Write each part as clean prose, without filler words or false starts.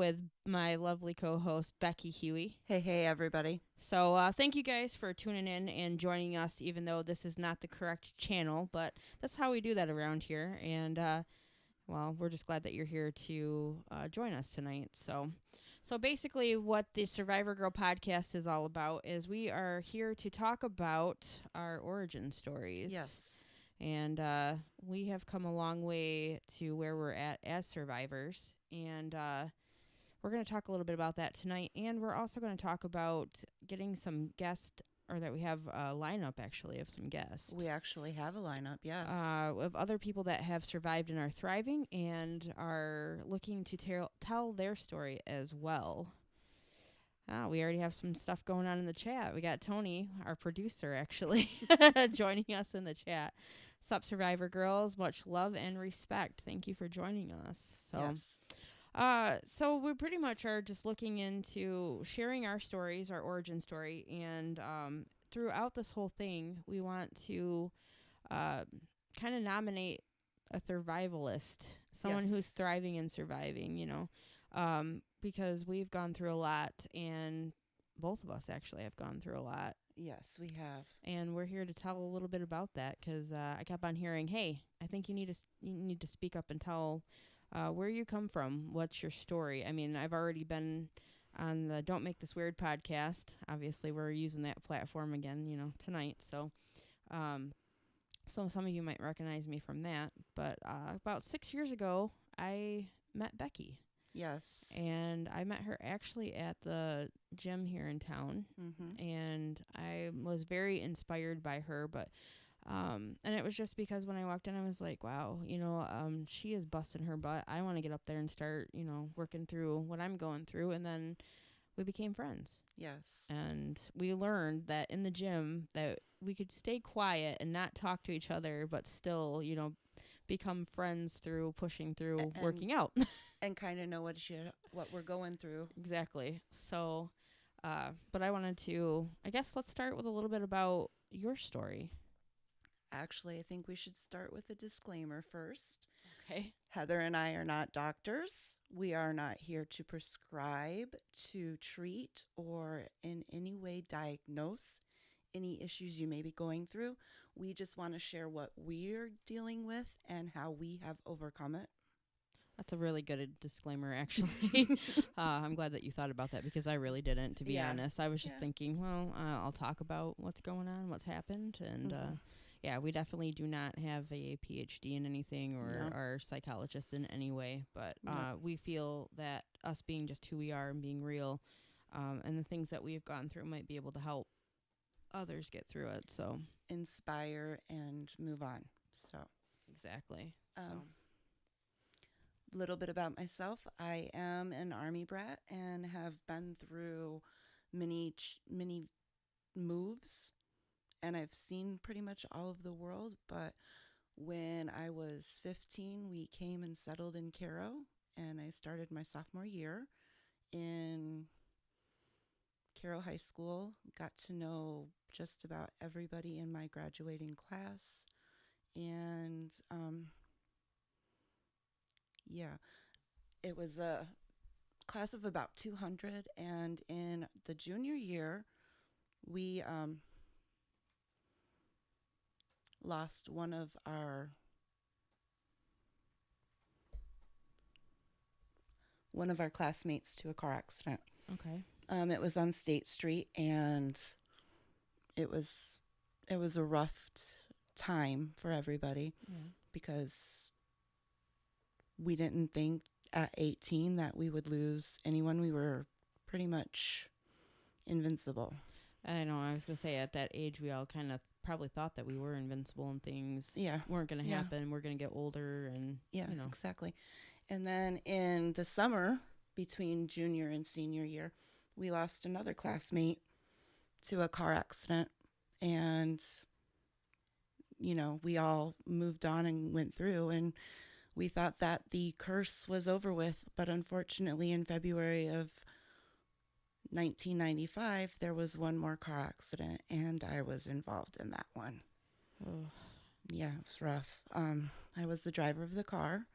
with my lovely co-host, Becky Hughey. Hey, everybody. So thank you guys for tuning in and joining us, even though this is not the correct channel, but that's how we do that around here. And, well, we're just glad that you're here to join us tonight. So basically what the Survivor Girl podcast is all about is we are here to talk about our origin stories. Yes. And we have come a long way to where we're at as survivors. And we're going to talk a little bit about that tonight. And we're also going to talk about getting some guests, or that we have a lineup, actually, of some guests. We actually have a lineup, yes. Of other people that have survived and are thriving and are looking to tell their story as well. We already have some stuff going on in the chat. We got Tony, our producer, actually, joining us in the chat. Sup, Survivor Girls. Much love and respect. Thank you for joining us. Yes. So we pretty much are just looking into sharing our stories, our origin story, and throughout this whole thing, we want to kind of nominate a survivalist, someone who's thriving and surviving, because we've gone through a lot, and both of us actually have gone through a lot. Yes, we have. And we're here to tell a little bit about that because I kept on hearing, hey, I think you need to speak up and tell where you come from. What's your story? I mean, I've already been on the Don't Make This Weird podcast. Obviously, we're using that platform again, tonight. So some of you might recognize me from that. But about 6 years ago, I met Becky. Yes. And I met her actually at the gym here in town. Mm-hmm. And I was very inspired by her, but and it was just because when I walked in, I was like, wow, she is busting her butt. I want to get up there and start, working through what I'm going through. And then we became friends. Yes. And we learned that in the gym that we could stay quiet and not talk to each other, but still, become friends through pushing through working out. And kind of know what we're going through. Exactly. So, but I wanted to, I guess let's start with a little bit about your story. Actually, I think we should start with a disclaimer first. Okay. Heather and I are not doctors. We are not here to prescribe, to treat, or in any way diagnose any issues you may be going through. We just want to share what we're dealing with and how we have overcome it. That's a really good disclaimer, actually. I'm glad that you thought about that because I really didn't, to be honest. I was just thinking, well, I'll talk about what's going on, what's happened. And we definitely do not have a PhD in anything or are psychologists in any way. But we feel that us being just who we are and being real and the things that we've gone through might be able to help others get through it. So inspire and move on. So exactly. Little bit about myself. I am an Army brat and have been through many moves, and I've seen pretty much all of the world. But when I was 15, we came and settled in Cairo, and I started my sophomore year in Cairo High School. Got to know just about everybody in my graduating class, and it was a class of about 200, and in the junior year, we lost one of our classmates to a car accident. Okay. It was on State Street, and it was a rough time for everybody because we didn't think at 18 that we would lose anyone. We were pretty much invincible. I know. I was going to say at that age, we all kind of probably thought that we were invincible and things weren't going to happen. We're going to get older and, exactly. And then in the summer between junior and senior year, we lost another classmate to a car accident, and, we all moved on and went through, and we thought that the curse was over with, but unfortunately in February of 1995, there was one more car accident, and I was involved in that one. Oh. Yeah, it was rough. I was the driver of the car,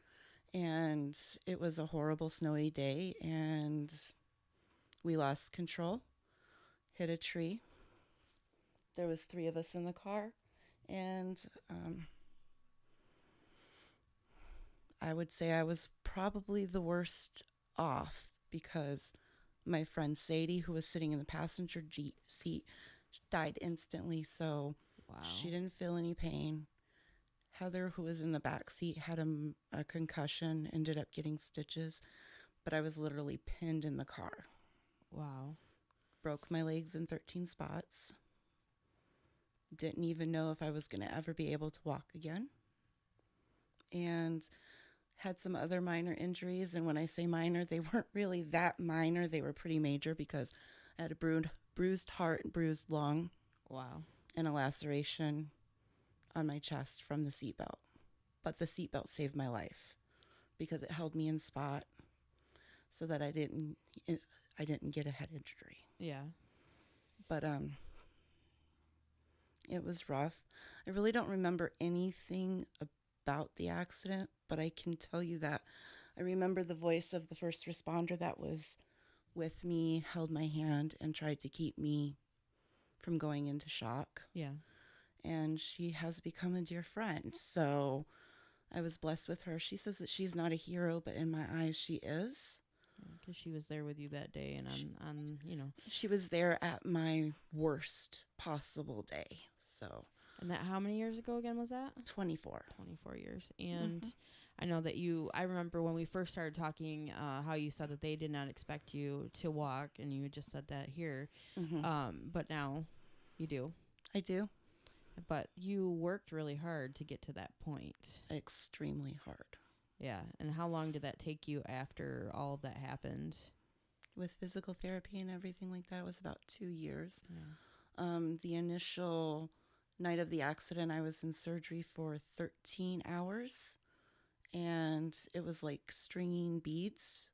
And it was a horrible snowy day, and we lost control, hit a tree. There was 3 of us in the car, and I would say I was probably the worst off because my friend Sadie, who was sitting in the passenger seat, died instantly, so Wow. she didn't feel any pain. Heather, who was in the back seat, had a concussion, ended up getting stitches, but I was literally pinned in the car. Wow. Broke my legs in 13 spots. Didn't even know if I was going to ever be able to walk again. And had some other minor injuries. And when I say minor, they weren't really that minor. They were pretty major because I had a bruised heart and bruised lung. Wow. And a laceration on my chest from the seatbelt. But the seatbelt saved my life because it held me in spot so that I didn't get a head injury. Yeah. But it was rough. I really don't remember anything about the accident, but I can tell you that I remember the voice of the first responder that was with me, held my hand, and tried to keep me from going into shock. Yeah. And she has become a dear friend. So I was blessed with her. She says that she's not a hero, but in my eyes, she is. Because she was there with you that day, and she was there at my worst possible day. So. And that, how many years ago again was that? 24. 24 years. And I know that I remember when we first started talking, how you said that they did not expect you to walk, and you just said that here. But now you do. I do. But you worked really hard to get to that point. Extremely hard. Yeah. And how long did that take you after all of that happened? With physical therapy and everything like that, it was about 2 years. Yeah. The initial night of the accident, I was in surgery for 13 hours. And it was like stringing beads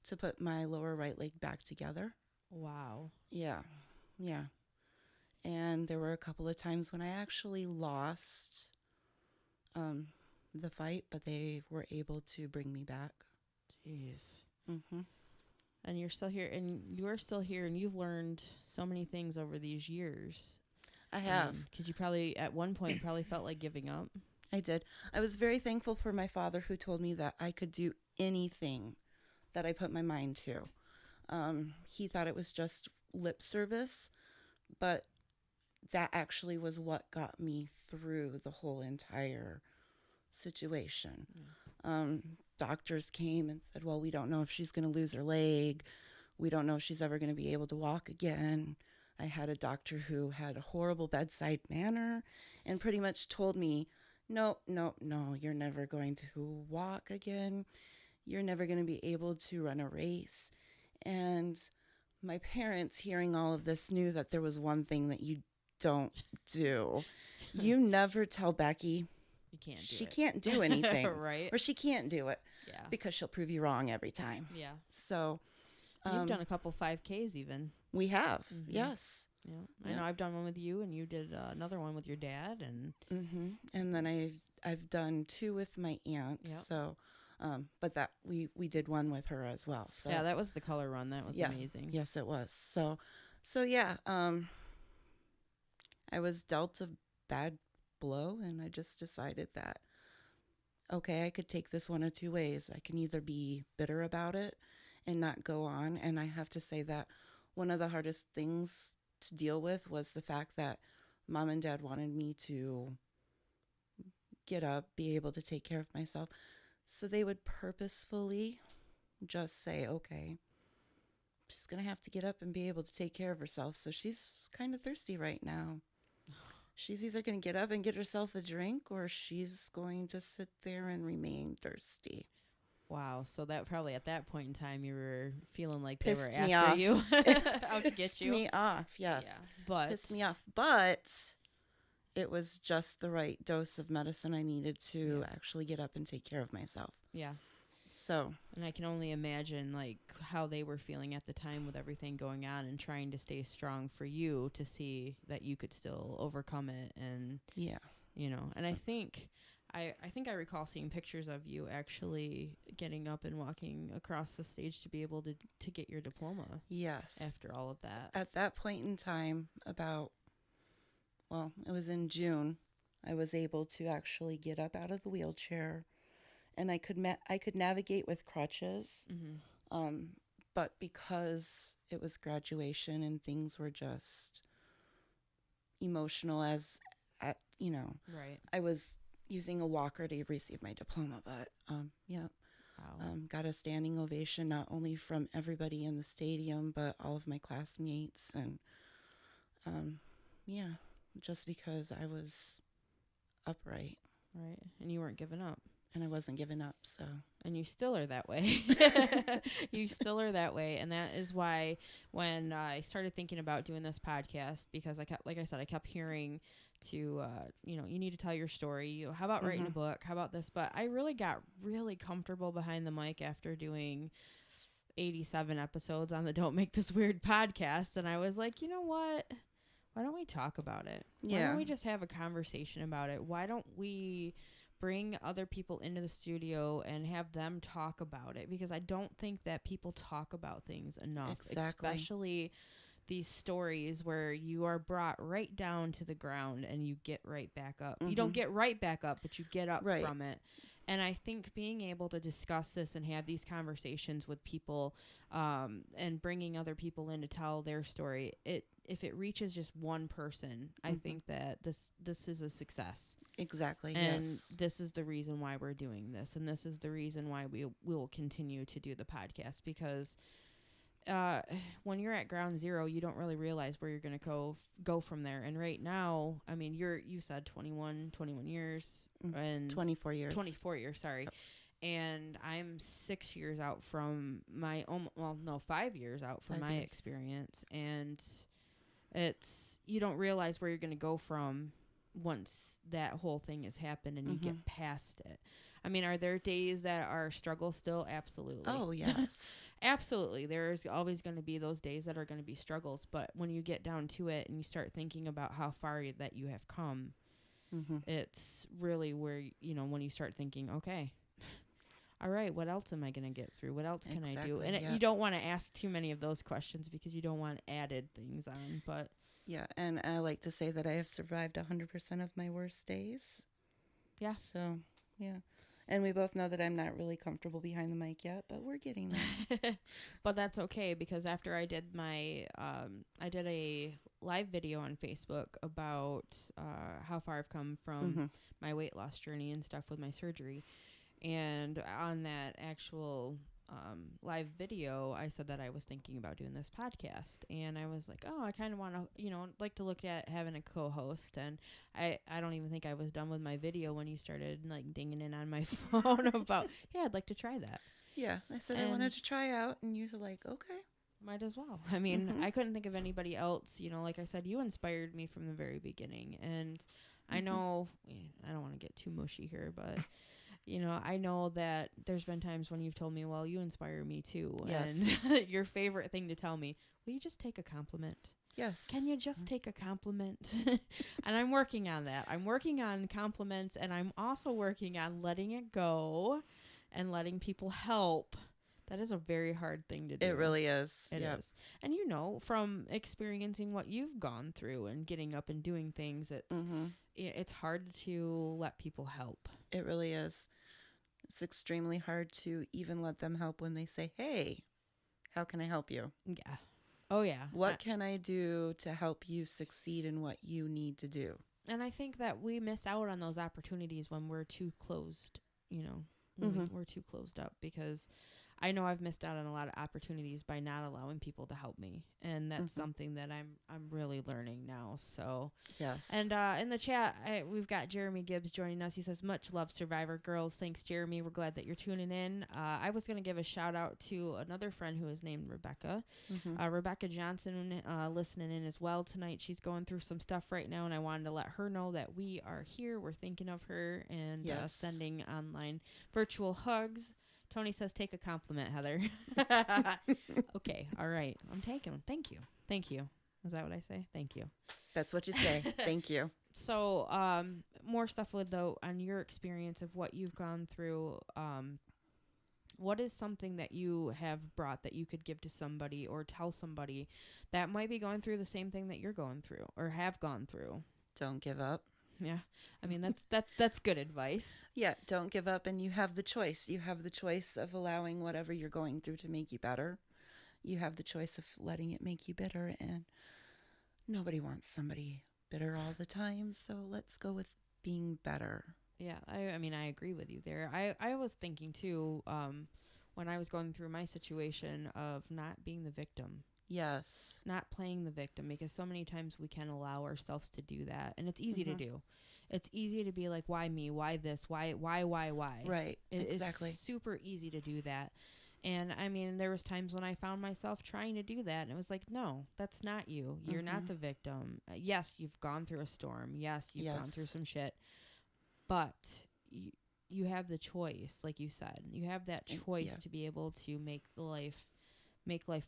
to put my lower right leg back together. Wow. Yeah. Yeah. And there were a couple of times when I actually lost the fight, but they were able to bring me back. Jeez. And you're still here, and you're still here, and you've learned so many things over these years. I have. Because you probably, at one point, felt like giving up. I did. I was very thankful for my father, who told me that I could do anything that I put my mind to. He thought it was just lip service, but that actually was what got me through the whole entire situation. Doctors came and said, well, we don't know if she's going to lose her leg. We don't know if she's ever going to be able to walk again. I had a doctor who had a horrible bedside manner and pretty much told me, no, you're never going to walk again. You're never going to be able to run a race. And my parents, hearing all of this, knew that there was one thing that you don't do. You never tell Becky she can't do anything. Right. Or she can't do it. Yeah. Because she'll prove you wrong every time. Yeah. So. You've done a couple 5Ks even. We have. Yes. Yeah. I know I've done one with you, and you did another one with your dad. And and then I've done 2 with my aunt. Yep. So, but that we did one with her as well. So yeah, that was the color run. That was amazing. Yes, it was. So yeah. I was dealt a bad blow, and I just decided that, okay, I could take this one of 2 ways. I can either be bitter about it and not go on. And I have to say that one of the hardest things to deal with was the fact that Mom and Dad wanted me to get up, be able to take care of myself. So they would purposefully just say, okay, she's going to have to get up and be able to take care of herself. So she's kind of thirsty right now. She's either going to get up and get herself a drink, or she's going to sit there and remain thirsty. Wow. So that probably at that point in time, you were feeling like Pissed they were me after off. you. Out to get Pissed you. me off, yes. Yeah. But pissed me off. But it was just the right dose of medicine I needed to actually get up and take care of myself. Yeah. So. And I can only imagine like how they were feeling at the time with everything going on, and trying to stay strong for you to see that you could still overcome it. And yeah, and I think I think I recall seeing pictures of you actually getting up and walking across the stage to be able to get your diploma. Yes. After all of that. At that point in time, it was in June, I was able to actually get up out of the wheelchair, and I could navigate with crutches. But because it was graduation and things were just emotional right. I was using a walker to receive my diploma, but yeah. Wow. Got a standing ovation, not only from everybody in the stadium, but all of my classmates. And just because I was upright. Right. And you weren't giving up. And I wasn't giving up, so. And you still are that way. You still are that way. And that is why when I started thinking about doing this podcast, because I kept hearing to, you need to tell your story. How about writing a book? How about this? But I really got really comfortable behind the mic after doing 87 episodes on the Don't Make This Weird podcast. And I was like, you know what? Why don't we talk about it? Why don't we just have a conversation about it? Why don't we bring other people into the studio and have them talk about it? Because I don't think that people talk about things enough. Exactly. Especially these stories where you are brought right down to the ground and you get right back up. You don't get right back up, but you get up from it. And I think being able to discuss this and have these conversations with people and bringing other people in to tell their story, if it reaches just one person, I think that this is a success. Exactly. And yes. This is the reason why we're doing this. And this is the reason why we will continue to do the podcast, because when you're at ground zero, you don't really realize where you're going to go from there. And right now, I mean, you said 21 years and 24 years. 24 years, sorry. Yep. And I'm 6 years out from my own, 5 years out from my experience. And you don't realize where you're going to go from once that whole thing has happened and you get past it. I mean, are there days that are struggle still? Absolutely. Oh, yes. Absolutely. There's always going to be those days that are going to be struggles. But when you get down to it and you start thinking about how far that you have come, it's really where, when you start thinking, okay, all right, what else am I going to get through? What else can I do? And you don't want to ask too many of those questions because you don't want added things on. But yeah, and I like to say that I have survived 100% of my worst days. Yeah. So, yeah. And we both know that I'm not really comfortable behind the mic yet, but we're getting there. But that's okay, because after I did I did a live video on Facebook about how far I've come from my weight loss journey and stuff with my surgery. And on that actual live video, I said that I was thinking about doing this podcast, and I was like, oh, I kind of want to, like to look at having a co-host. And I don't even think I was done with my video when you started like dinging in on my phone about, yeah, I'd like to try that. Yeah, I said I wanted to try out, and you were like, okay. Might as well. I mean, I couldn't think of anybody else. Like I said, you inspired me from the very beginning. And I know, I don't want to get too mushy here, but I know that there's been times when you've told me, well, you inspire me too. Yes. And your favorite thing to tell me, will you just take a compliment? Yes. Can you just take a compliment? And I'm working on that. I'm working on compliments, and I'm also working on letting it go and letting people help. That is a very hard thing to do. It really is. It is. And from experiencing what you've gone through and getting up and doing things, it's hard to let people help. It really is. It's extremely hard to even let them help when they say, hey, how can I help you? Yeah. Oh, yeah. What can I do to help you succeed in what you need to do? And I think that we miss out on those opportunities when we're too closed, when we're too closed up, because I know I've missed out on a lot of opportunities by not allowing people to help me. And that's something that I'm really learning now. So, yes. And in the chat, we've got Jeremy Gibbs joining us. He says, much love, Survivor girls. Thanks, Jeremy. We're glad that you're tuning in. I was going to give a shout out to another friend who is named Rebecca. Rebecca Johnson listening in as well tonight. She's going through some stuff right now, and I wanted to let her know that we are here. We're thinking of her and sending online virtual hugs. Tony says, take a compliment, Heather. Okay. All right. I'm taking one. Thank you. Thank you. Is that what I say? Thank you. That's what you say. Thank you. So more stuff with, though, on your experience of what you've gone through. What is something that you have brought that you could give to somebody or tell somebody that might be going through the same thing that you're going through or have gone through? Don't give up. Yeah. I mean, that's good advice. Yeah, don't give up, and you have the choice. You have the choice of allowing whatever you're going through to make you better. You have the choice of letting it make you bitter, and nobody wants somebody bitter all the time, so let's go with being better. Yeah, I mean, I agree with you there. I was thinking, too, when I was going through my situation of not being the victim. Yes. Not playing the victim, because so many times we can allow ourselves to do that, and it's easy to do. It's easy to be like, why me? Why this? Why? Right. Exactly. It's super easy to do that. And I mean, there was times when I found myself trying to do that, and it was like, no, that's not you. You're not the victim. Yes, you've gone through a storm. Yes, you've gone through some shit. But you have the choice, like you said. You have that choice to be able to make life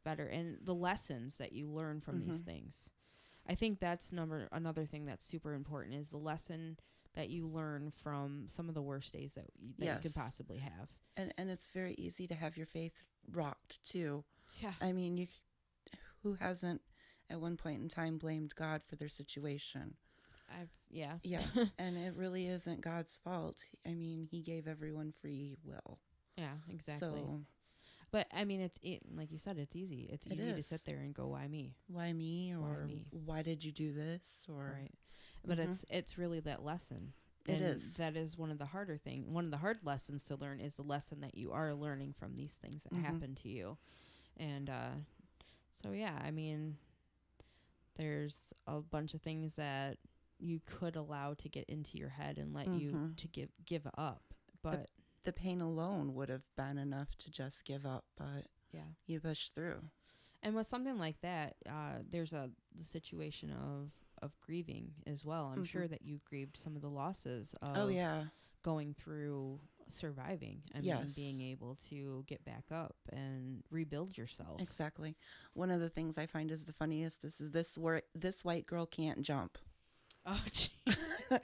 better, and the lessons that you learn from these things. I think that's another thing that's super important is the lesson that you learn from some of the worst days that you could possibly have. And it's very easy to have your faith rocked too. Yeah. I mean, who hasn't at one point in time blamed God for their situation? Yeah. And it really isn't God's fault. I mean, he gave everyone free will. Yeah, exactly. So, but I mean, like you said, it's easy. It's easy to sit there and go, "Why me? Why me?" Or "Why did you do this?" Or right. But it's really that lesson. And that is one of the harder things. One of the hard lessons to learn is the lesson that you are learning from these things that happen to you. And so yeah, I mean, there's a bunch of things that you could allow to get into your head and let you to give up, but the pain alone would have been enough to just give up, but you push through. And with something like that, there's the situation of grieving as well. I'm sure that you grieved some of the losses of going through surviving. I mean, being able to get back up and rebuild yourself. Exactly. One of the things I find is the funniest is this white girl can't jump. Oh, jeez.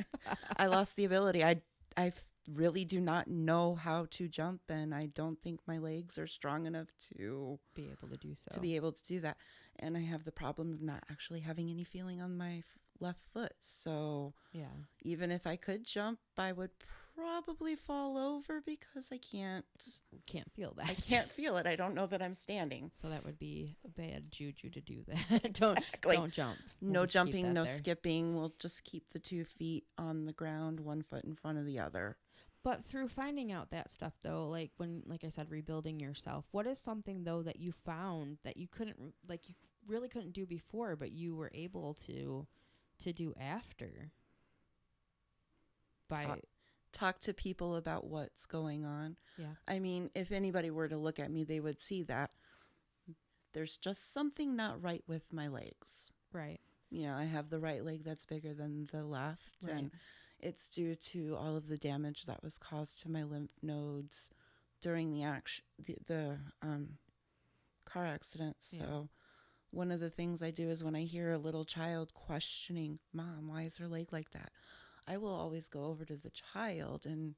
I lost the ability. I really do not know how to jump, and I don't think my legs are strong enough to be able to do so. To be able to do that. And I have the problem of not actually having any feeling on my left foot. So even if I could jump, I would probably fall over because I can't feel that. I can't feel it. I don't know that I'm standing. So that would be a bad juju to do that. Exactly. Don't jump. No jumping, no skipping. We'll just keep the 2 feet on the ground, 1 foot in front of the other. But through finding out that stuff, though, like I said, rebuilding yourself, what is something, though, that you found that you you really couldn't do before, but you were able to do after? Talk to people about what's going on. Yeah. I mean, if anybody were to look at me, they would see that there's just something not right with my legs. Right. You know, I have the right leg that's bigger than the left, and it's due to all of the damage that was caused to my lymph nodes during the car accident. So one of the things I do is when I hear a little child questioning, "Mom, why is her leg like that?" I will always go over to the child and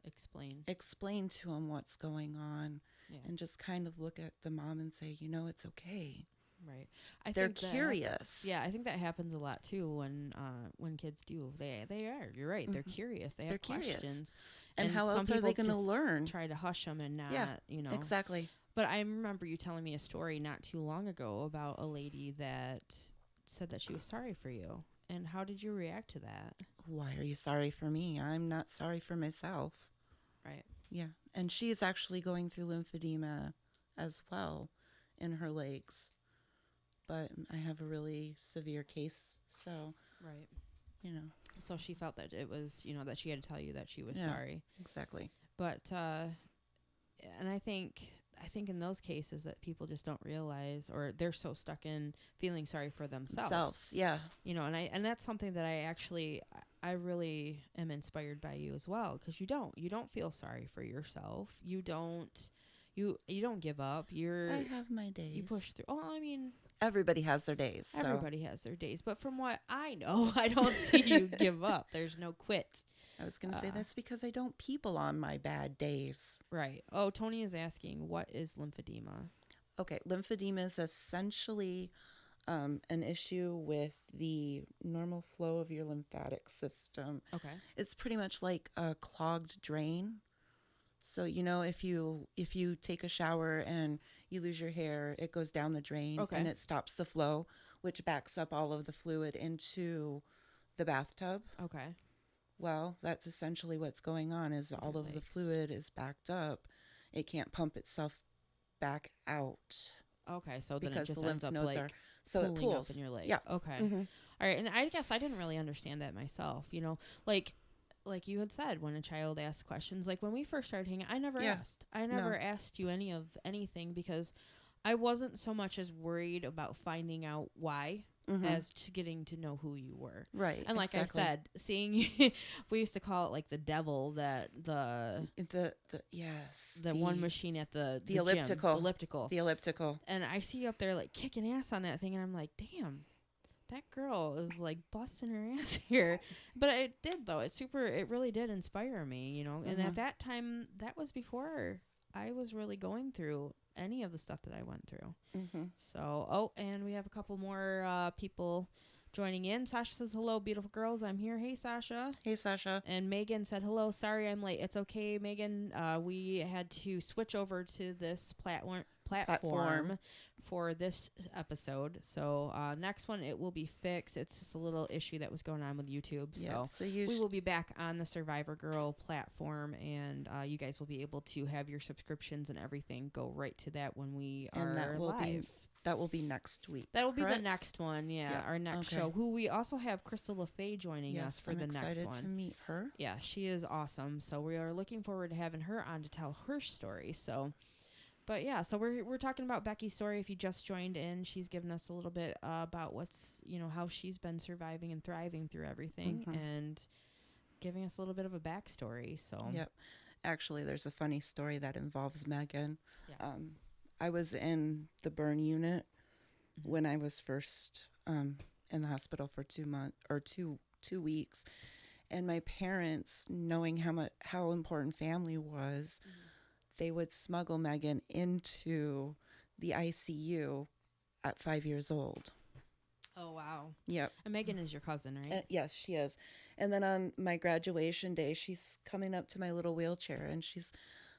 explain to him what's going on, and just kind of look at the mom and say, it's okay. Right. They're curious. I think that happens a lot too when kids do. They are. You're right. They're curious. They're questions. Curious. And how else are they going to learn? Try to hush them and not, Exactly. But I remember you telling me a story not too long ago about a lady that said that she was sorry for you. And how did you react to that? Why are you sorry for me? I'm not sorry for myself. Right. Yeah. And she is actually going through lymphedema as well in her legs. But I have a really severe case, so right, So she felt that it was, that she had to tell you that she was sorry. Exactly. But and I think in those cases that people just don't realize, or they're so stuck in feeling sorry for themselves. And that's something that I really am inspired by you as well, because you don't feel sorry for yourself. You don't give up. I have my days. You push through. Oh, I mean, everybody has their days. So. Everybody has their days. But from what I know, I don't see you give up. There's no quit. I was going to say that's because I don't people on my bad days. Right. Oh, Tony is asking, what is lymphedema? Okay. Lymphedema is essentially an issue with the normal flow of your lymphatic system. Okay. It's pretty much like a clogged drain. So, if you take a shower and you lose your hair, it goes down the drain and it stops the flow, which backs up all of the fluid into the bathtub. Okay. Well, that's essentially what's going on is all of the fluid is backed up. It can't pump itself back out. Okay, so then because it just the ends lymph up nodes like are so it pulls up in your leg. Yeah. Okay. Mm-hmm. All right, and I guess I didn't really understand that myself. Like you had said, when a child asks questions, like when we first started hanging, I never asked. I never asked you anything because I wasn't so much as worried about finding out why as to getting to know who you were. Right. And like exactly. I said, seeing you, we used to call it like the devil, that the one machine at the elliptical. Gym, the elliptical. And I see you up there like kicking ass on that thing, and I'm like, damn, that girl is like busting her ass here. But it did though. It really did inspire me, And at that time, that was before I was really going through any of the stuff that I went through. So, and we have a couple more people joining in. Sasha says, hello, beautiful girls. I'm here. Hey, Sasha. Hey, Sasha. And Megan said, hello. Sorry, I'm late. It's okay, Megan. We had to switch over to this platform for this episode. So next one, it will be fixed. It's just a little issue that was going on with YouTube. So we will be back on the Survivor Girl platform, and you guys will be able to have your subscriptions and everything go right to that when we are live. That will be next week. That will be the next one. Yeah, our next show. Who we also have Crystal LaFay joining us for the next one. I'm excited to meet her. Yeah, she is awesome. So we are looking forward to having her on to tell her story. So, but yeah, so we're talking about Becky's story. If you just joined in, she's given us a little bit about what's how she's been surviving and thriving through everything, and giving us a little bit of a backstory. So yep, actually, there's a funny story that involves Megan. Yeah. I was in the burn unit when I was first in the hospital for 2 months or 2 weeks, and my parents, knowing how important family was, they would smuggle Megan into the ICU at 5 years old. Oh wow! Yep. And Megan is your cousin, right? Yes, she is. And then on my graduation day, she's coming up to my little wheelchair, and she's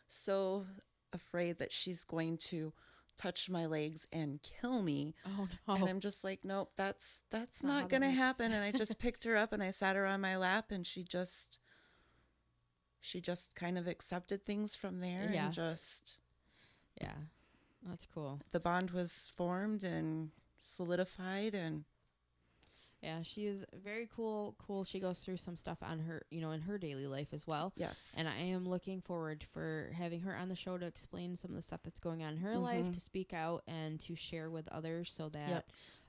so afraid that she's going to touch my legs and kill me. Oh no. And I'm just like, nope, that's not gonna happen. And I just picked her up and I sat her on my lap, and she just kind of accepted things from there. Yeah. And just that's cool. The bond was formed and solidified. And yeah, she is very cool. She goes through some stuff on her, in her daily life as well. Yes. And I am looking forward for having her on the show to explain some of the stuff that's going on in her life, to speak out and to share with others, so that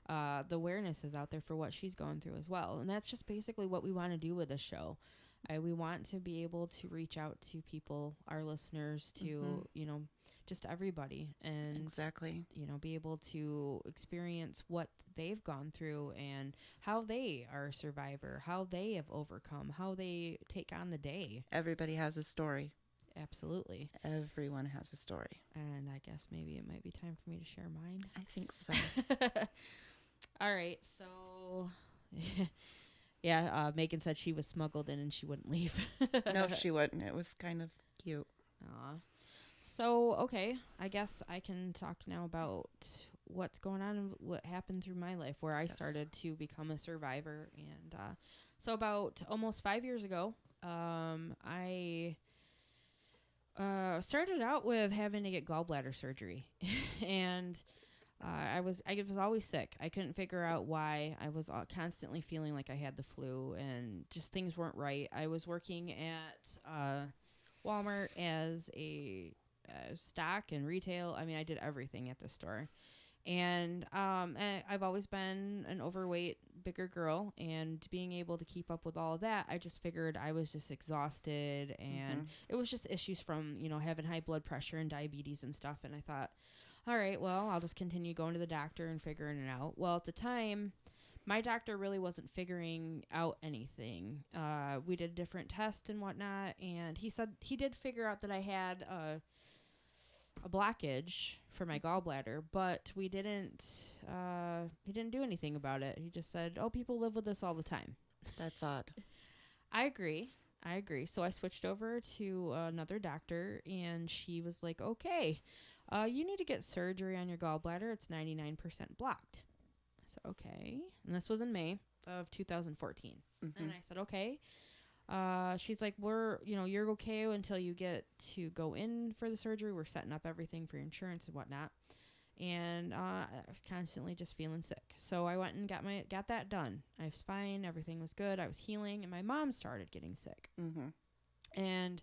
the awareness is out there for what she's going through as well. And that's just basically what we want to do with this show. We want to be able to reach out to people, our listeners, to, just everybody, and exactly, be able to experience what they've gone through and how they are a survivor, how they have overcome, how they take on the day. Everybody has a story. Absolutely. Everyone has a story. And I guess maybe it might be time for me to share mine. I think so. All right. So, yeah, Megan said she was smuggled in and she wouldn't leave. No, she wouldn't. It was kind of cute. Aw. So, okay, I guess I can talk now about what's going on and what happened through my life, where I started to become a survivor. And so about almost 5 years ago, I started out with having to get gallbladder surgery. And I was always sick. I couldn't figure out why. I was constantly feeling like I had the flu, and just things weren't right. I was working at Walmart as a stock and retail. I mean, I did everything at the store. And I've always been an overweight, bigger girl, and being able to keep up with all of that, I just figured I was just exhausted, and it was just issues from, having high blood pressure and diabetes and stuff. And I thought, all right, well, I'll just continue going to the doctor and figuring it out. Well, at the time, my doctor really wasn't figuring out anything. We did different tests and whatnot, and he said he did figure out that I had a blockage for my gallbladder, but he didn't do anything about it. He just said, oh, people live with this all the time. That's odd. I agree. So I switched over to another doctor, and she was like, okay, you need to get surgery on your gallbladder. It's 99% blocked. I said, okay. And this was in May of 2014. Mm-hmm. And I said, okay. She's like, you're okay until you get to go in for the surgery. We're setting up everything for your insurance and whatnot. And I was constantly just feeling sick. So I went and got that done. I was fine. Everything was good. I was healing. And my mom started getting sick. Mm-hmm. And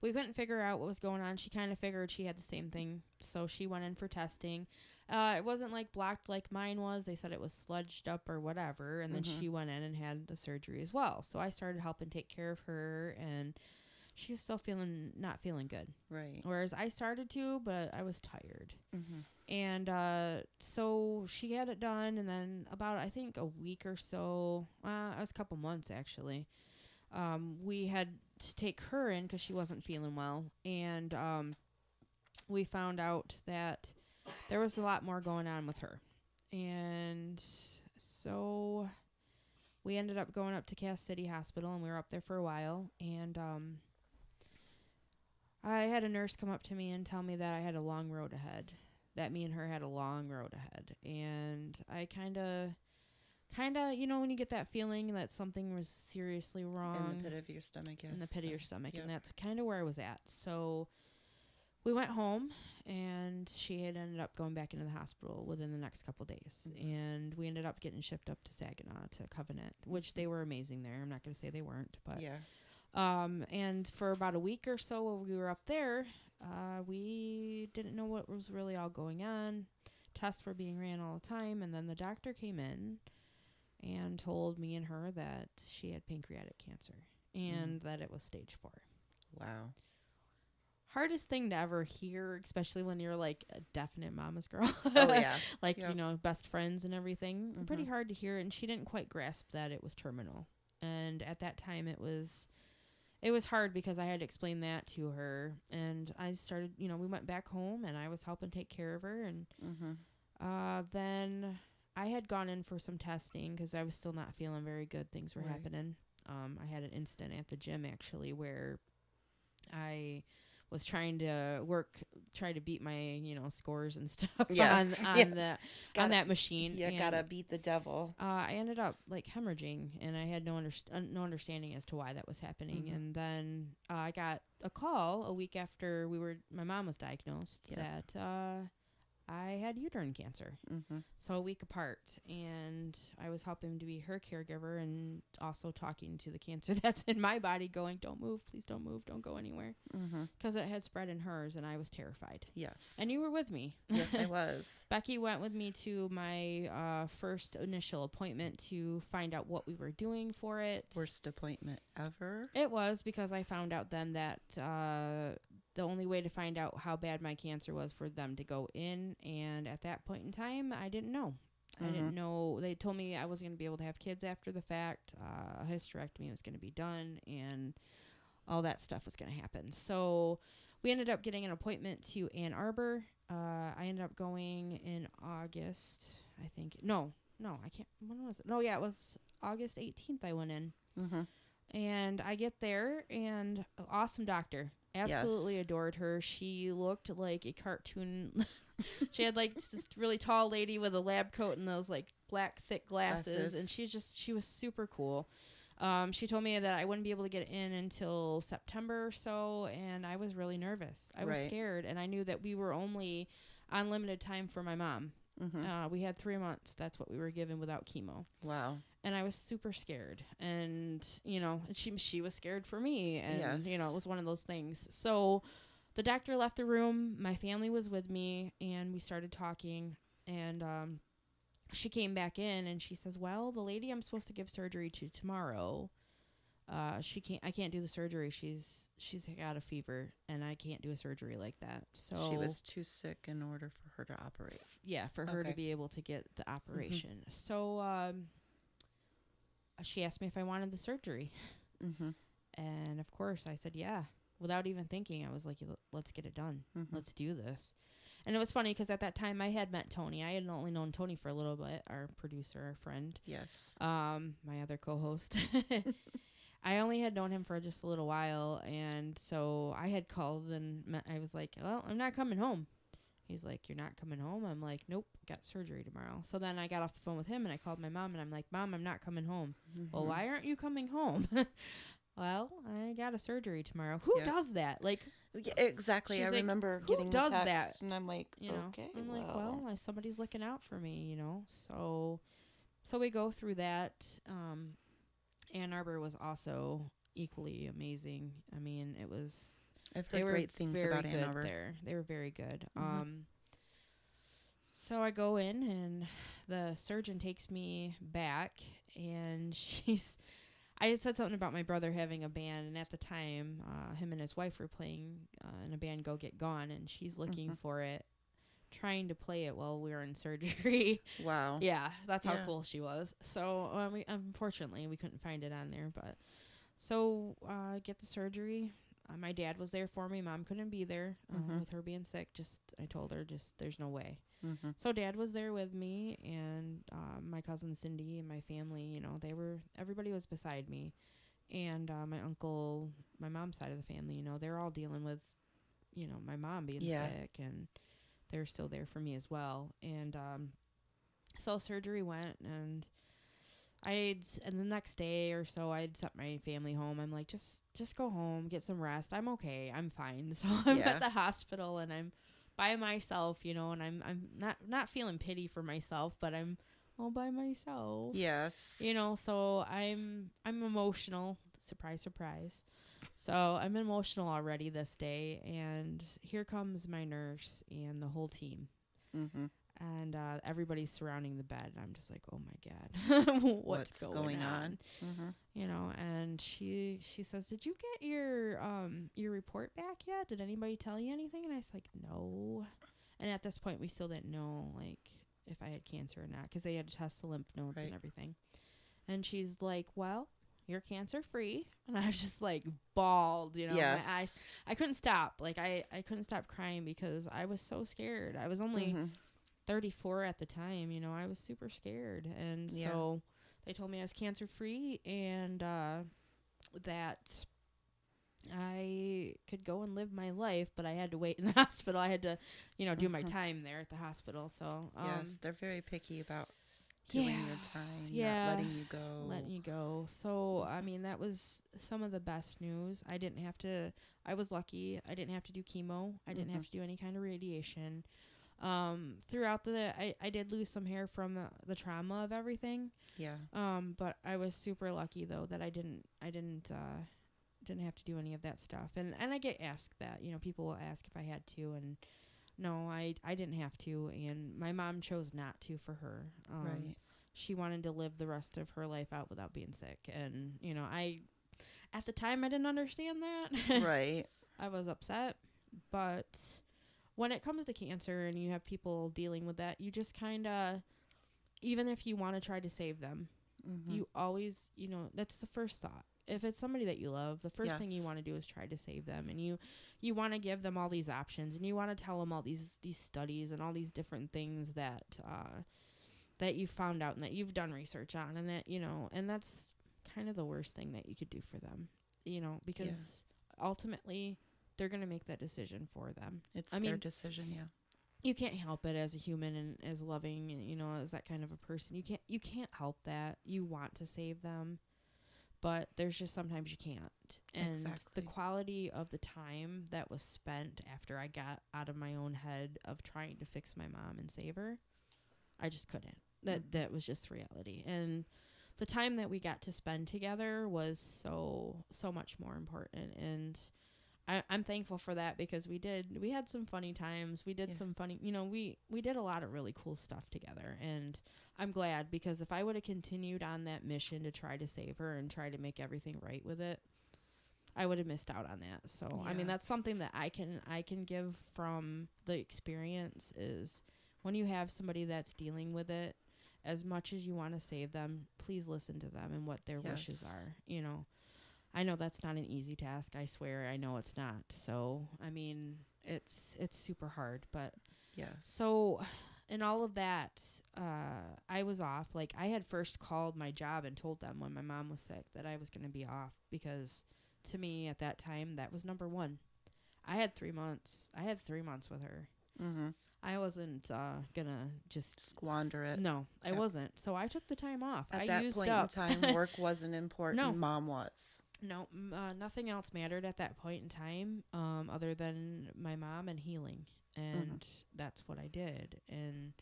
we couldn't figure out what was going on. She kind of figured she had the same thing. So she went in for testing. It wasn't like blocked like mine was. They said it was sludged up or whatever. And then she went in and had the surgery as well. So I started helping take care of her. And she's still not feeling good. Right. Whereas I started to, but I was tired. Mm-hmm. And so she had it done, and then about, I think, a week or so, it was a couple months, actually, we had to take her in because she wasn't feeling well, and we found out that there was a lot more going on with her. And so we ended up going up to Cass City Hospital, and we were up there for a while, and I had a nurse come up to me and tell me that I had a long road ahead. That me and her had a long road ahead. And I kind of, when you get that feeling that something was seriously wrong. In the pit of your stomach, yes. In the pit of your stomach. Yep. And that's kind of where I was at. So we went home, and she had ended up going back into the hospital within the next couple days. Mm-hmm. And we ended up getting shipped up to Saginaw to Covenant, which they were amazing there. I'm not going to say they weren't, but. Yeah. And for about a week or so while we were up there, we didn't know what was really all going on. Tests were being ran all the time. And then the doctor came in and told me and her that she had pancreatic cancer and that it was stage 4. Wow. Hardest thing to ever hear, especially when you're like a definite mama's girl. Oh, yeah. Like, yep. Best friends and everything. Mm-hmm. Pretty hard to hear. And she didn't quite grasp that it was terminal. And at that time it was hard because I had to explain that to her, and I started, we went back home, and I was helping take care of her, and then I had gone in for some testing because I was still not feeling very good. Things were happening. I had an incident at the gym, actually, where I was trying to beat my, scores and stuff on that machine. You gotta beat the devil. I ended up like hemorrhaging, and I had no understanding as to why that was happening. Mm-hmm. And then I got a call a week after my mom was diagnosed that I had uterine cancer. Mm-hmm. So a week apart, and I was helping to be her caregiver and also talking to the cancer that's in my body, going, don't move, please don't move, don't go anywhere, because it had spread in hers, and I was terrified. Yes. And you were with me. Yes, I was. Becky went with me to my first initial appointment to find out what we were doing for it. Worst appointment ever. It was, because I found out then that the only way to find out how bad my cancer was for them to go in. And at that point in time, I didn't know. I didn't know. They told me I wasn't going to be able to have kids after the fact. A hysterectomy was going to be done, and all that stuff was going to happen. So we ended up getting an appointment to Ann Arbor. I ended up going in August, I think. No, I can't. When was it? No, yeah, it was August 18th I went in. Mm-hmm. And I get there, and awesome doctor. Absolutely adored her. She looked like a cartoon. She had like this really tall lady with a lab coat and those like black thick glasses. And she was super cool. She told me that I wouldn't be able to get in until September or so, and I was really nervous. I was scared, and I knew that we were only on limited time for my mom. Mm-hmm. We had 3 months. That's what we were given without chemo. Wow. And I was super scared, and she was scared for me, and it was one of those things. So the doctor left the room. My family was with me, and we started talking, and she came back in, and she says, well, the lady I'm supposed to give surgery to tomorrow I can't do the surgery. She's got a fever, and I can't do a surgery like that. So she was too sick in order for her to operate. Yeah, for her to be able to get the operation. So she asked me if I wanted the surgery. And of course I said yeah. Without even thinking, I was like, let's get it done. Let's do this. And it was funny because at that time I had met Tony. I had only known Tony for a little bit, our producer, our friend. Yes. My other co-host. I only had known him for just a little while. And so I had called and I was like, well, I'm not coming home. He's like, you're not coming home? I'm like, nope, got surgery tomorrow. So then I got off the phone with him and I called my mom and I'm like, Mom, I'm not coming home. Well, why aren't you coming home? Well, I got a surgery tomorrow. Who does that? Like, yeah, exactly. I remember getting the text, that, and I'm like, okay, I'm like, well, somebody's looking out for me, So we go through that. Ann Arbor was also equally amazing. I mean, it was. I've heard great things about Ann Arbor. They were very good. So I go in and the surgeon takes me back, and I had said something about my brother having a band, and at the time, him and his wife were playing in a band, Go Get Gone, and she's looking for it, trying to play it while we were in surgery. Wow. Yeah, that's how cool she was. So unfortunately, we couldn't find it on there, but so get the surgery. My dad was there for me. Mom couldn't be there with her being sick. I told her, there's no way. So Dad was there with me, and my cousin Cindy and my family, everybody was beside me. And my uncle, my mom's side of the family, they're all dealing with, my mom being sick, and they're still there for me as well. And so surgery went, and and the next day or so, I'd sent my family home. I'm like, just go home, get some rest. I'm okay. I'm fine. So I'm at the hospital, and I'm by myself, and I'm not feeling pity for myself, but I'm all by myself. Yes. So I'm emotional. Surprise, surprise. So I'm emotional already this day, and here comes my nurse and the whole team. And everybody's surrounding the bed, and I'm just like, oh my God, what's going on? And she says, did you get your report back yet? Did anybody tell you anything? And I was like, no. And at this point, we still didn't know, like, if I had cancer or not, because they had to test the lymph nodes and everything. And she's like, well, you're cancer free. And I was just like bawled, my eyes. I couldn't stop. Like, I couldn't stop crying because I was so scared. I was only 34 at the time, I was super scared. And so they told me I was cancer free, and that I could go and live my life, but I had to wait in the hospital. I had to, do my time there at the hospital. So yes, they're very picky about doing your time, not letting you go. So I mean, that was some of the best news. I was lucky. I didn't have to do chemo. I didn't have to do any kind of radiation. Throughout I did lose some hair from the trauma of everything. Yeah. But I was super lucky though that I didn't have to do any of that stuff. And I get asked that, people will ask if I had to, and no, I didn't have to. And my mom chose not to for her. Right. She wanted to live the rest of her life out without being sick. And, at the time I didn't understand that. Right. I was upset, but when it comes to cancer and you have people dealing with that, you just kind of, even if you want to try to save them, you always, that's the first thought. If it's somebody that you love, the first thing you want to do is try to save them. And you want to give them all these options, and you want to tell them all these studies and all these different things that you found out and that you've done research on, and that, and that's kind of the worst thing that you could do for them, because ultimately they're going to make that decision for them. It's their decision. Yeah. You can't help it as a human and as loving, and, as that kind of a person. You can't help that. You want to save them, but there's just sometimes you can't. And the quality of the time that was spent after I got out of my own head of trying to fix my mom and save her, I just couldn't. That was just reality. And the time that we got to spend together was so much more important. And I'm thankful for that because we had some funny times. We did some funny, we did a lot of really cool stuff together, and I'm glad because if I would have continued on that mission to try to save her and try to make everything right with it, I would have missed out on that. So, I mean, that's something that I can give from the experience is when you have somebody that's dealing with it, as much as you want to save them, please listen to them and what their wishes are, I know that's not an easy task. I swear, I know it's not. So, I mean, it's super hard. But so, in all of that, I was off. Like I had first called my job and told them when my mom was sick that I was going to be off because, to me at that time, that was number one. I had 3 months. I had 3 months with her. Mm-hmm. I wasn't gonna just squander it. No, I wasn't. So I took the time off. At that point in time, work wasn't important. No. Mom was. No, nothing else mattered at that point in time other than my mom and healing. And that's what I did. And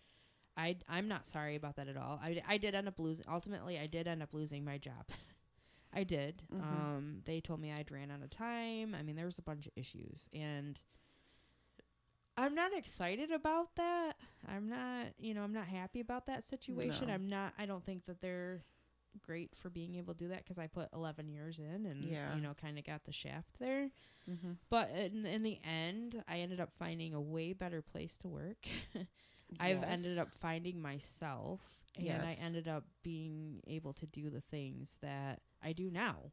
I'm not sorry about that at all. I did end up losing. Ultimately, I did end up losing my job. I did. They told me I'd ran out of time. I mean, there was a bunch of issues. And I'm not excited about that. I'm not happy about that situation. No. I don't think that they're great for being able to do that because I put 11 years in and, kind of got the shaft there. Mm-hmm. But in the end, I ended up finding a way better place to work. I've ended up finding myself and I ended up being able to do the things that I do now.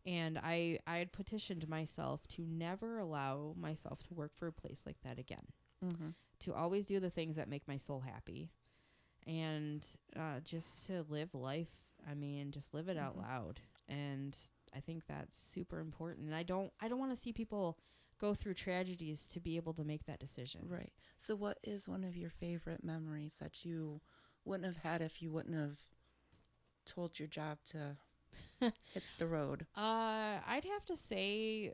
And I had petitioned myself to never allow myself to work for a place like that again. Mm-hmm. To always do the things that make my soul happy. And just to live life, I mean, just live it out loud. And I think that's super important. And I don't want to see people go through tragedies to be able to make that decision. Right. So what is one of your favorite memories that you wouldn't have had if you wouldn't have told your job to hit the road? I'd have to say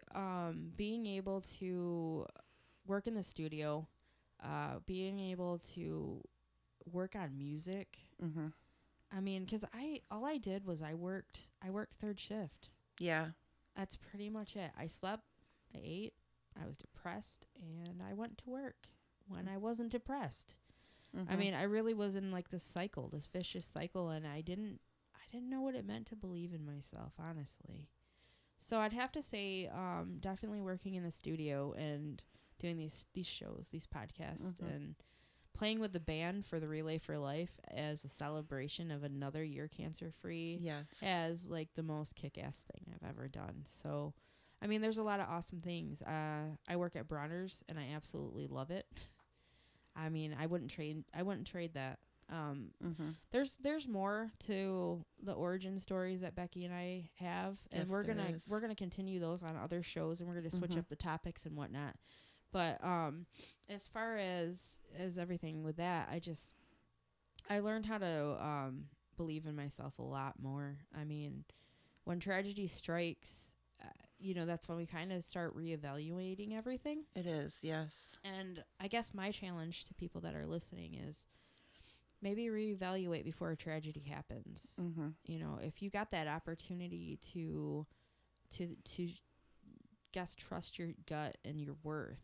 being able to work in the studio, being able to work on music. Mm-hmm. I mean, because all I did was I worked third shift. Yeah. That's pretty much it. I slept, I ate, I was depressed, and I went to work when I wasn't depressed. Mm-hmm. I mean, I really was in like this vicious cycle, and I didn't know what it meant to believe in myself, honestly. So I'd have to say definitely working in the studio and doing these shows, these podcasts, and playing with the band for the Relay for Life as a celebration of another year cancer-free as like the most kick-ass thing I've ever done. So, I mean, there's a lot of awesome things. I work at Bronner's, and I absolutely love it. I mean, I wouldn't trade that. There's more to the origin stories that Becky and I have, and we're gonna continue those on other shows, and we're gonna switch up the topics and whatnot. But as far as everything with that, I learned how to believe in myself a lot more. I mean, when tragedy strikes, that's when we kind of start reevaluating everything. It is, yes. And I guess my challenge to people that are listening is maybe reevaluate before a tragedy happens. Mm-hmm. If you got that opportunity to trust your gut and your worth,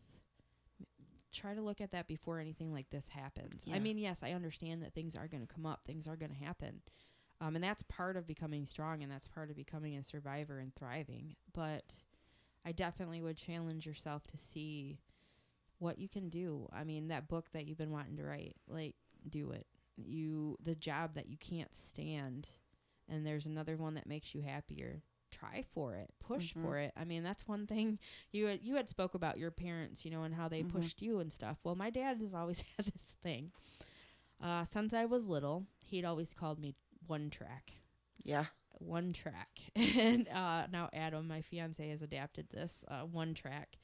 try to look at that before anything like this happens. Yeah. I mean, yes, I understand that things are going to come up, things are going to happen. And that's part of becoming strong, and that's part of becoming a survivor and thriving. But I definitely would challenge yourself to see what you can do. I mean, that book that you've been wanting to write, like, do it. The job that you can't stand, and there's another one that makes you happier. Try for it, push for it. I mean, that's one thing you had spoke about your parents, and how they pushed you and stuff. Well, my dad has always had this thing. Since I was little, he'd always called me one track. Yeah. One track. And now Adam, my fiance, has adapted this one track.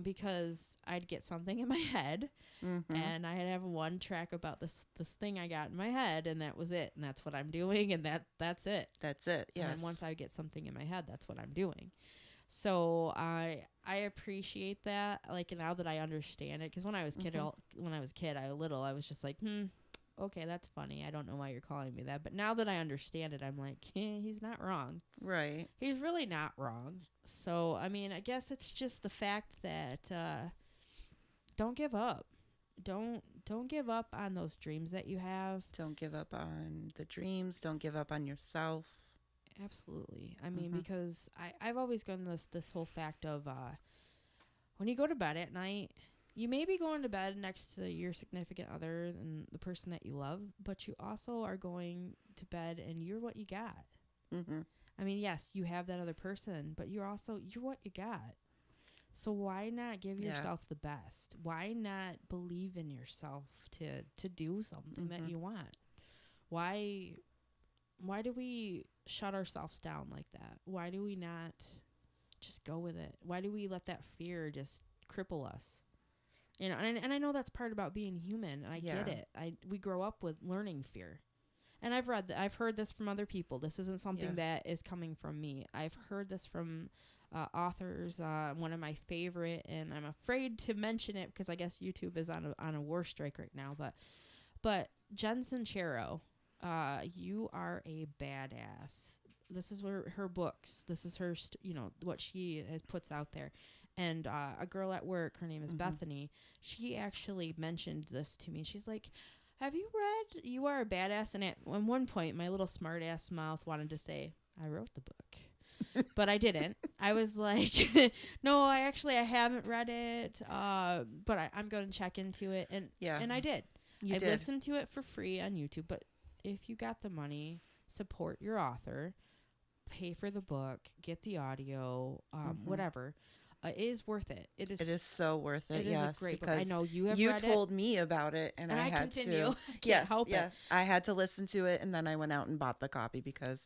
Because I'd get something in my head, and I'd have one track about this thing I got in my head, and that was it, and that's what I'm doing, and that's it. That's it. Yes. And once I get something in my head, that's what I'm doing. So I appreciate that. Like now that I understand it, because when I was kid, I was just like, okay, that's funny. I don't know why you're calling me that. But now that I understand it, I'm like, he's not wrong. Right. He's really not wrong. So, I mean, I guess it's just the fact that don't give up. Don't give up on those dreams that you have. Don't give up on the dreams. Don't give up on yourself. Absolutely. I mean, because I've always gone this whole fact of when you go to bed at night, you may be going to bed next to your significant other and the person that you love, but you also are going to bed and you're what you got. Mm-hmm. I mean, yes, you have that other person, but you're what you got. So why not give yourself the best? Why not believe in yourself to do something that you want? Why do we shut ourselves down like that? Why do we not just go with it? Why do we let that fear just cripple us? You know, and I know that's part about being human, and I get it. We grow up with learning fear. And I've heard this from other people. This isn't something that is coming from me. I've heard this from authors. One of my favorite, and I'm afraid to mention it because I guess YouTube is on a war strike right now. But Jen Sincero, you are a badass. This is her books. This is her, what she has puts out there. And a girl at work, her name is Bethany, she actually mentioned this to me. She's like, have you read You Are a Badass? And at one point, my little smart ass mouth wanted to say, I wrote the book. But I didn't. I was like, no, I haven't read it, but I'm going to check into it. And I did. I listened to it for free on YouTube. But if you got the money, support your author, pay for the book, get the audio, whatever. It is worth it. It is so worth it. It is a great book. I know you have read it. You told me about it, and I had continue. to. Help it. I had to listen to it, and then I went out and bought the copy because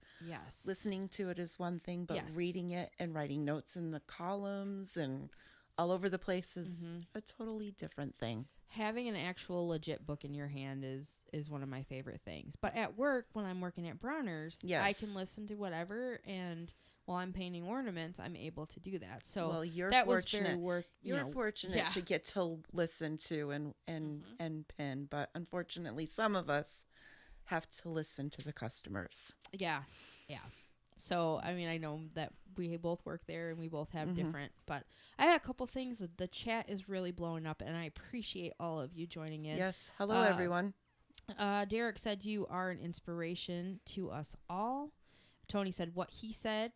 listening to it is one thing, but reading it and writing notes in the columns and all over the place is a totally different thing. Having an actual legit book in your hand is one of my favorite things. But at work, when I'm working at Bronner's, I can listen to whatever, and while I'm painting ornaments, I'm able to do that. So you're that fortunate. Was very you're fortunate to get to listen to and pin, but unfortunately, some of us have to listen to the customers. Yeah. So, I mean, I know that we both work there and we both have different, but I had a couple things. The chat is really blowing up, and I appreciate all of you joining in. Yes. Hello, everyone. Derek said you are an inspiration to us all. Tony said what he said.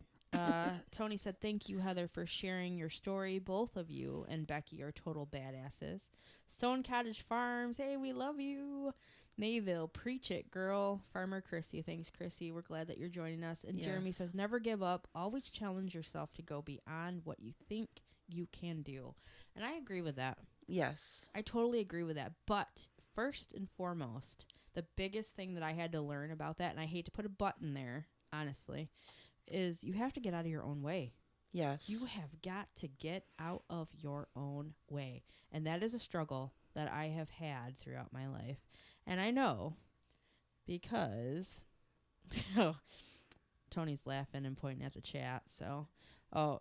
Tony said, thank you, Heather, for sharing your story. Both of you and Becky are total badasses. Stone Cottage Farms, hey, we love you. Mayville, preach it, girl. Farmer Chrissy, thanks, Chrissy. We're glad that you're joining us. And Jeremy says, never give up. Always challenge yourself to go beyond what you think you can do. And I agree with that. Yes. I totally agree with that. But first and foremost, the biggest thing that I had to learn about that, and I hate to put a but in there, honestly, is you have to get out of your own way. Yes. You have got to get out of your own way. And that is a struggle that I have had throughout my life. And I know because Tony's laughing and pointing at the chat. So,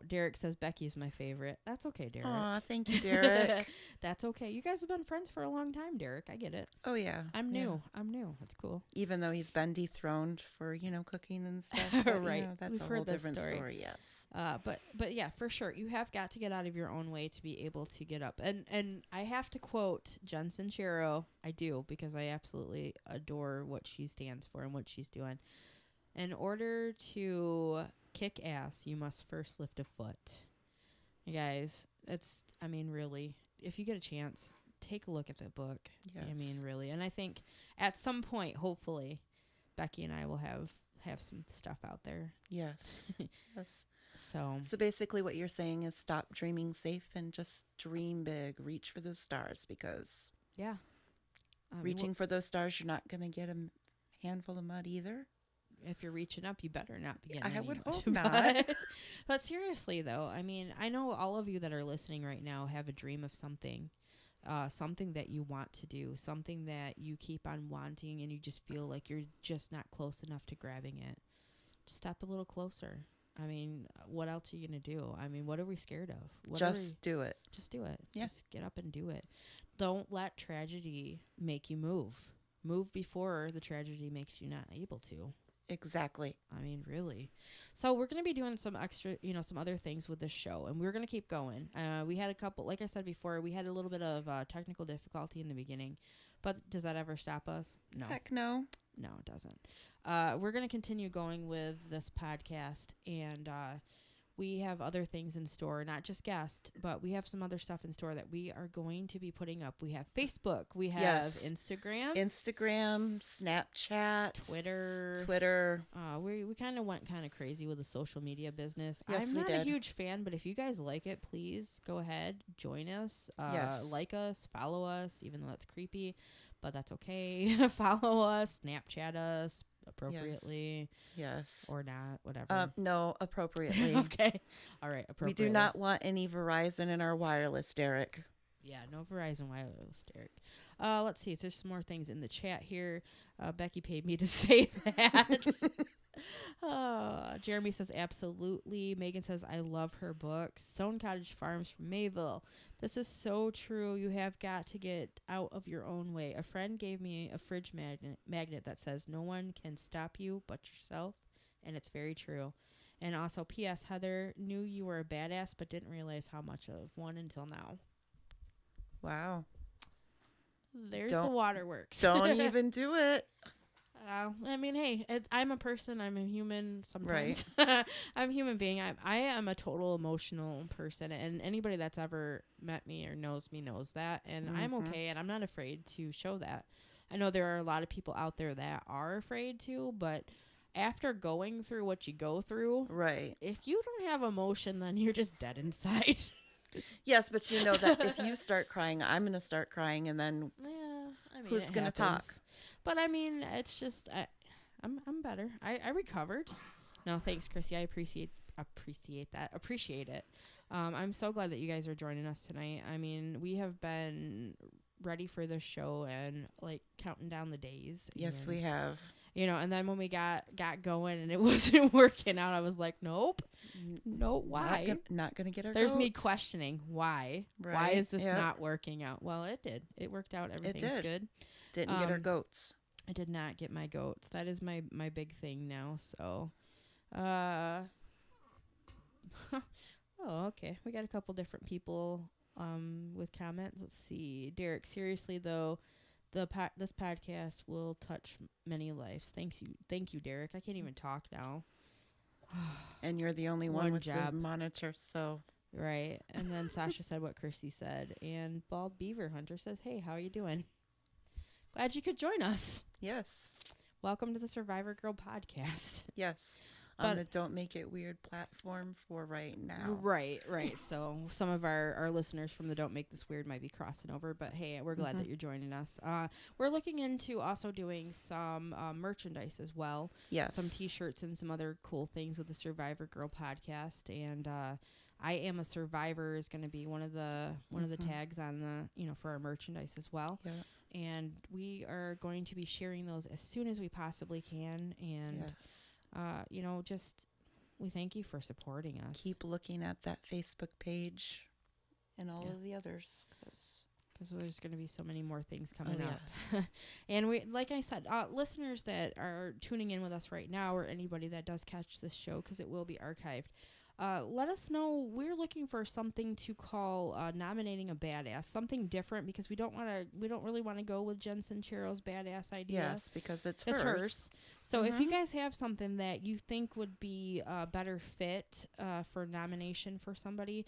Derek says Becky's my favorite. That's okay, Derek. Aw, thank you, Derek. That's okay. You guys have been friends for a long time, Derek. I get it. Oh, yeah. I'm new. That's cool. Even though he's been dethroned for, cooking and stuff. But, right. That's We've a heard whole this different story. Yes. But yeah, for sure. You have got to get out of your own way to be able to get up. And I have to quote Jen Sincero. I do, because I absolutely adore what she stands for and what she's doing. In order to kick ass, you must first lift a foot. You guys, really, if you get a chance, take a look at that book. Yes. I mean, really. And I think at some point, hopefully, Becky and I will have some stuff out there. Yes. Yes. So basically what you're saying is stop dreaming safe and just dream big. Reach for those stars, because reaching for those stars, you're not going to get a handful of mud either. If you're reaching up, you better not be getting I any would much. hope not. But seriously, though, I mean, I know all of you that are listening right now have a dream of something that you want to do, something that you keep on wanting, and you just feel like you're just not close enough to grabbing it. Just step a little closer. I mean, what else are you going to do? I mean, what are we scared of? Just do it. Just do it. Yeah. Just get up and do it. Don't let tragedy make you move. move before the tragedy makes you not able to. Exactly. I mean, really. So we're going to be doing some extra, some other things with this show, and we're going to keep going. We had a couple, like I said before, we had a little bit of technical difficulty in the beginning, but does that ever stop us? No. Heck no. No, it doesn't. We're going to continue going with this podcast, and we have other things in store, not just guests, but we have some other stuff in store that we are going to be putting up. We have Facebook, we have Instagram, Snapchat, Twitter. We kind of went kind of crazy with the social media business. Yes, I'm we not did. a huge fan, but if you guys like it, please go ahead, join us, like us, follow us, even though that's creepy, but that's okay. Follow us, Snapchat us appropriately. Yes. Or not, whatever. No, appropriately. Okay. All right, appropriately. We do not want any Verizon in our wireless, Derek. Yeah, no Verizon wireless, Derek. Let's see. There's some more things in the chat here. Becky paid me to say that. Jeremy says, absolutely. Megan says, I love her books. Stone Cottage Farms from Mayville. This is so true. You have got to get out of your own way. A friend gave me a fridge magnet that says, no one can stop you but yourself. And it's very true. And also, P.S. Heather knew you were a badass but didn't realize how much of one until now. Wow. There's the waterworks. Don't even do it. I mean, hey, I'm a person. I'm a human sometimes. Right. I'm a human being. I am a total emotional person. And anybody that's ever met me or knows me knows that. And I'm okay. And I'm not afraid to show that. I know there are a lot of people out there that are afraid to. But after going through what you go through, right? If you don't have emotion, then you're just dead inside. Yes, but you know that if you start crying, I'm going to start crying, and then who's going to talk? But I mean, it's just I'm better. I recovered. No, thanks, Chrissy. I appreciate that. Appreciate it. I'm so glad that you guys are joining us tonight. I mean, we have been ready for this show and like counting down the days. Yes, we have. And then when we got going and it wasn't working out, I was like, nope, why? Not gonna get our There's goats. Me questioning why. Right. Why is this not working out? Well, it did. It worked out. Everything's good. Didn't get our goats. I did not get my goats. That is my big thing now. So, oh, okay. We got a couple different people with comments. Let's see. Derek, seriously though, this podcast will touch many lives. Thank you, Derek. I can't even talk now. And you're the only one with the monitor, so. Right. And then Sasha said what Chrissy said. And Bald Beaver Hunter says, hey, how are you doing? Glad you could join us. Yes. Welcome to the Survivor Girl podcast. Yes. On the Don't Make It Weird platform for right now. Right. So some of our listeners from the Don't Make This Weird might be crossing over, but hey, we're glad that you're joining us. We're looking into also doing some merchandise as well. Yes. Some t-shirts and some other cool things with the Survivor Girl podcast. And I Am a Survivor is going to be one of the tags on the, for our merchandise as well. Yeah. And we are going to be sharing those as soon as we possibly can. And, just we thank you for supporting us. Keep looking at that Facebook page and all of the others. Because there's going to be so many more things coming up. Yes. And we, like I said, listeners that are tuning in with us right now or anybody that does catch this show, because it will be archived, let us know. We're looking for something to call nominating a badass, something different, because we don't really want to go with Jen Sincero's badass idea. Yes, because it's hers. So if you guys have something that you think would be a better fit for nomination for somebody,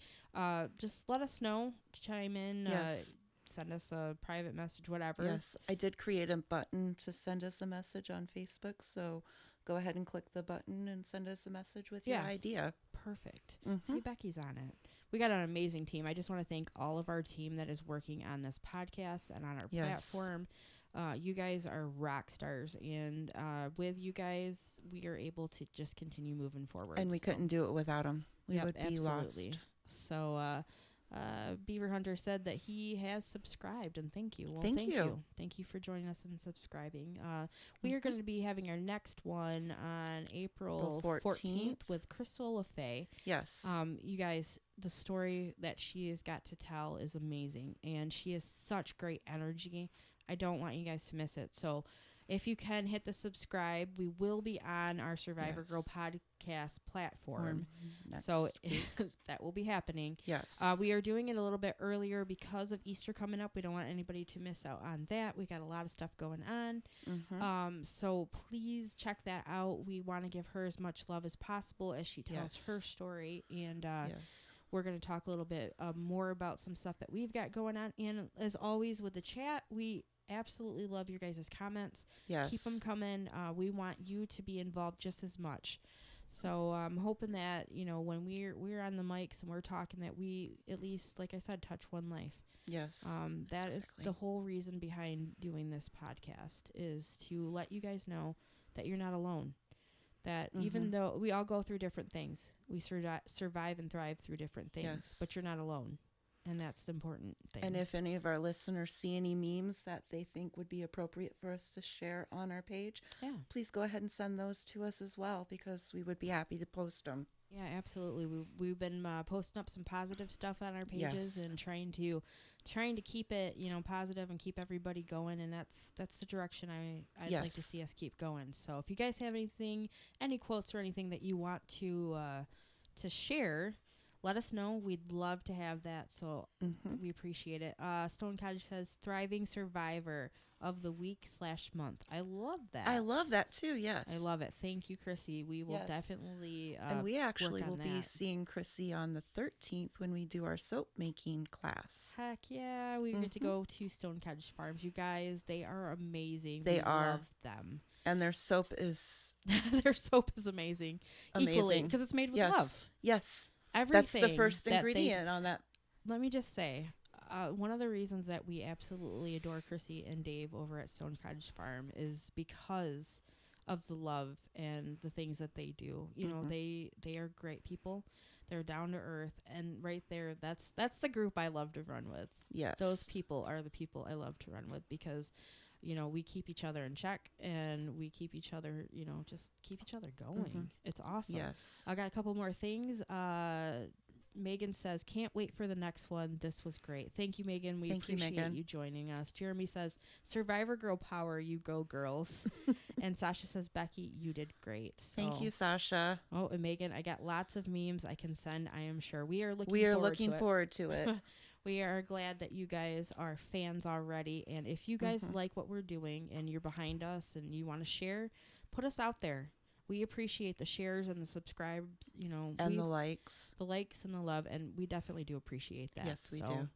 just let us know. Chime in. Yes. Send us a private message, whatever. Yes, I did create a button to send us a message on Facebook, so go ahead and click the button and send us a message with your idea. Perfect. See, Becky's on it. We got an amazing team. I just want to thank all of our team that is working on this podcast and on our platform. You guys are rock stars, and with you guys, we are able to just continue moving forward. And we couldn't do it without them. We would be lost. So, Beaver Hunter said that he has subscribed, and thank you. Well, thank you. Thank you for joining us and subscribing. We are going to be having our next one on April 14th with Crystal LaFay. Yes. You guys, the story that she has got to tell is amazing, and she has such great energy. I don't want you guys to miss it. So if you can hit the subscribe, we will be on our Survivor Girl podcast platform. So that will be happening. Yes. We are doing it a little bit earlier because of Easter coming up. We don't want anybody to miss out on that. We got a lot of stuff going on. So please check that out. We want to give her as much love as possible as she tells her story. And we're going to talk a little bit more about some stuff that we've got going on. And as always with the chat, we absolutely love your guys' comments. Yes. Keep them coming. We want you to be involved just as much. So I'm hoping that, you know, when we're on the mics and we're talking, that we at least, like I said, touch one life. Yes. That is the whole reason behind doing this podcast, is to let you guys know that you're not alone. That even though we all go through different things, we survive and thrive through different things, but you're not alone. And that's the important thing. And if any of our listeners see any memes that they think would be appropriate for us to share on our page, please go ahead and send those to us as well, because we would be happy to post them. Yeah, absolutely. We've been posting up some positive stuff on our pages and trying to keep it, you know, positive and keep everybody going. And that's the direction I'd like to see us keep going. So if you guys have any quotes or anything that you want to share, let us know. We'd love to have that. So we appreciate it. Stone Cottage says thriving survivor of the week/month. I love that. I love that too. Yes. I love it. Thank you, Chrissy. We will definitely and we actually will be that. seeing Chrissy on the 13th when we do our soap making class. Heck yeah. We get to go to Stone Cottage Farms. You guys, they are amazing. They are. Love them. And their soap is amazing. Equally, because it's made with love. Yes. Everything. That's the first ingredient on that. Let me just say, one of the reasons that we absolutely adore Chrissy and Dave over at Stone Cottage Farm is because of the love and the things that they do. You know, they are great people. They're down to earth, and right there, that's the group I love to run with. Yes. Those people are the people I love to run with, because you know, we keep each other in check, and we keep each other, you know, just keep each other going. It's awesome. Yes. I got a couple more things. Megan says, can't wait for the next one. This was great. Thank you, Megan. We appreciate you joining us. Jeremy says, Survivor Girl Power, you go girls. And Sasha says, Becky, you did great. So, thank you, Sasha. Oh, and Megan, I got lots of memes I can send, I am sure. We are looking forward to it. We are glad that you guys are fans already. And if you guys like what we're doing and you're behind us and you want to share, put us out there. We appreciate the shares and the subscribes, you know. And the likes. The likes and the love. And we definitely do appreciate that. Yes, we do.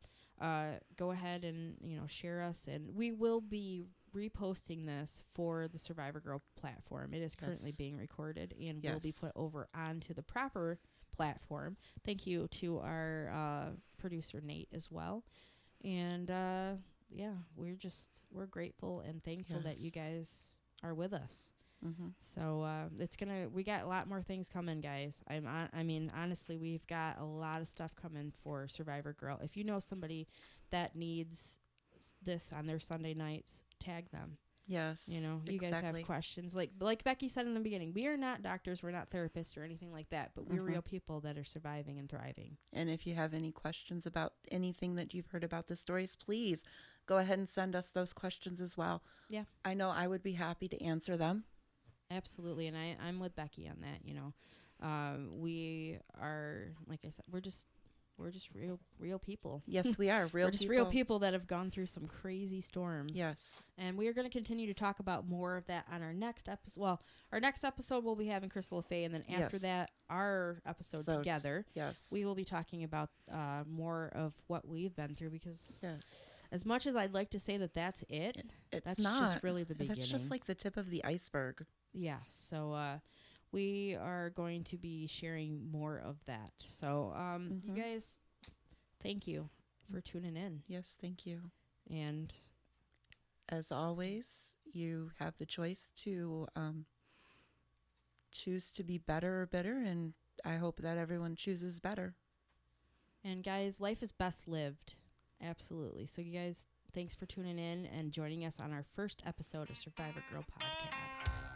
Go ahead and, you know, share us. And we will be reposting this for the Survivor Girl platform. It is currently being recorded and will be put over onto the proper platform. Thank you to our producer Nate as well. And we're grateful and thankful that you guys are with us. So we got a lot more things coming, guys. I mean, honestly, we've got a lot of stuff coming for Survivor Girl. If you know somebody that needs this on their Sunday nights, tag them. Yes. You know, you guys have questions. Like Becky said in the beginning, we are not doctors, we're not therapists or anything like that, but we're real people that are surviving and thriving. And if you have any questions about anything that you've heard about the stories, please go ahead and send us those questions as well. Yeah. I know I would be happy to answer them. Absolutely. And I'm with Becky on that, you know. We are, like I said, we're just real people. Yes, we are we're just real people that have gone through some crazy storms. Yes. And we are going to continue to talk about more of that on our next episode. Well, our next episode we'll be having Crystal LaFay, and then after that, our episode together. Yes. We will be talking about more of what we've been through, because as much as I'd like to say that that's it, that's not just really the beginning. That's just like the tip of the iceberg. Yeah. So we are going to be sharing more of that. So you guys, thank you for tuning in. Yes, thank you. And as always, you have the choice to choose to be better or bitter, and I hope that everyone chooses better. And guys, life is best lived. Absolutely. So you guys, thanks for tuning in and joining us on our first episode of Survivor Girl Podcast.